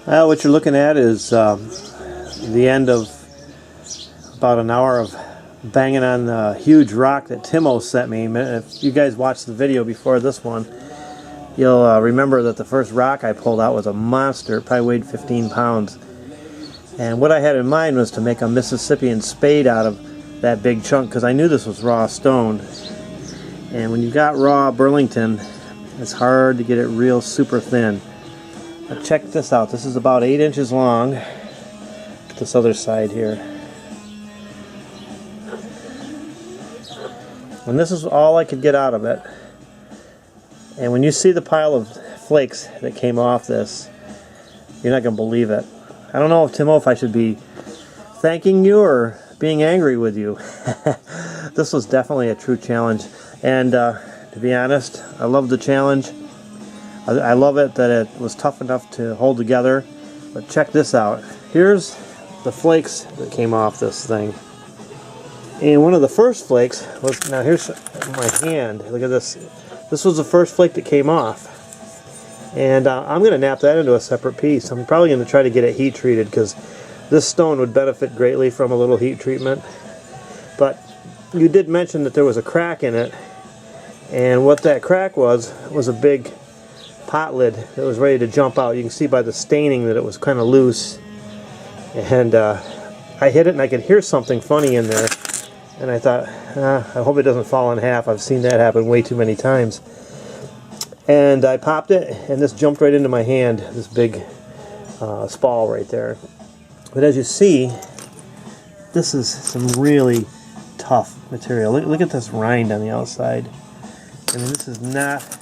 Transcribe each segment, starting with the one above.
Well, what you're looking at is the end of about an hour of banging on the huge rock that Timo sent me. If you guys watched the video before this one, you'll remember that the first rock I pulled out was a monster. It probably weighed 15 pounds. And what I had in mind was to make a Mississippian spade out of that big chunk, because I knew this was raw stone. And when you got raw Burlington, it's hard to get it real super thin. Now check this out. This is about 8 inches long. This other side here. And this is all I could get out of it. And when you see the pile of flakes that came off this, you're not going to believe it. I don't know, Timo, if I should be thanking you or being angry with you. This was definitely a true challenge. And to be honest, I love the challenge. I love it that it was tough enough to hold together. But check this out. Here's the flakes that came off this thing. And one of the first flakes was, now here's my hand. Look at this. This was the first flake that came off. And I'm going to nap that into a separate piece. I'm probably going to try to get it heat treated, because this stone would benefit greatly from a little heat treatment. But you did mention that there was a crack in it. And what that crack was a big pot lid that was ready to jump out. You can see by the staining that it was kind of loose. And I hit it and I could hear something funny in there. And I thought, I hope it doesn't fall in half. I've seen that happen way too many times. And I popped it, and this jumped right into my hand, this big spall right there. But as you see, this is some really tough material. Look at this rind on the outside. I mean, this is not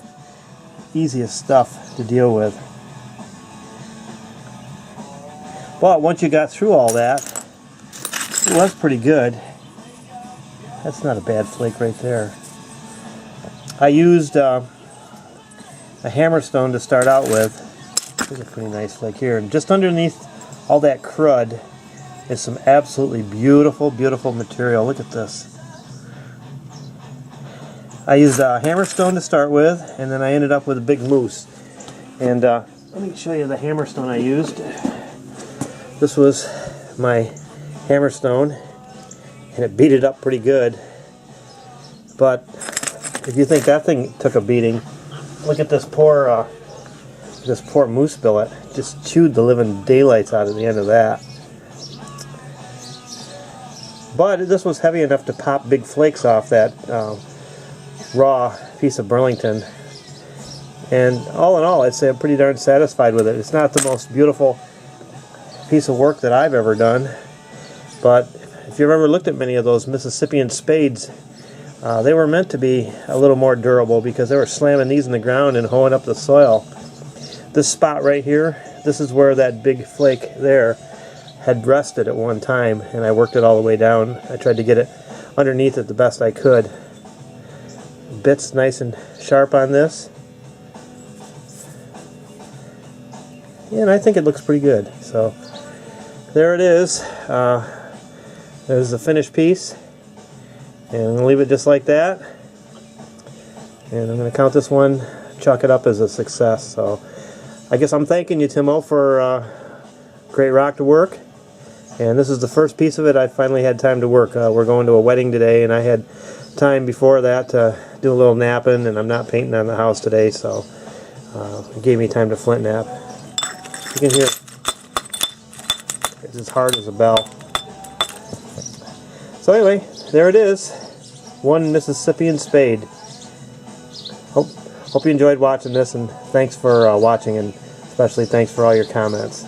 easiest stuff to deal with. But once you got through all that, it was pretty good. That's not a bad flake right there. I used a hammerstone to start out with. Here's a pretty nice flake here. And just underneath all that crud is some absolutely beautiful, beautiful material. Look at this. I used a hammerstone to start with, and then I ended up with a big moose. And let me show you the hammerstone I used. This was my hammerstone, and it beat it up pretty good. But if you think that thing took a beating, look at this poor moose billet. Just chewed the living daylights out of the end of that. But this was heavy enough to pop big flakes off that raw piece of Burlington. And all in all, I'd say I'm pretty darn satisfied with it. It's not the most beautiful piece of work that I've ever done, but if you've ever looked at many of those Mississippian spades, they were meant to be a little more durable, because they were slamming these in the ground and hoeing up the soil. This spot right here, this is where that big flake there had rested at one time, and I worked it all the way down. I tried to get it underneath it the best I could. Bits nice and sharp on this, and I think it looks pretty good. So there it is. There's the finished piece, and I'm going to leave it just like that, and I'm going to count this one, chalk it up as a success. So I guess I'm thanking you, Timo, for great rock to work, and this is the first piece of it I finally had time to work. We're going to a wedding today, and I had time before that to do a little napping, and I'm not painting on the house today, so it gave me time to flint nap. You can hear it's as hard as a bell. So anyway, there it is. One Mississippian spade. Hope you enjoyed watching this, and thanks for watching, and especially thanks for all your comments.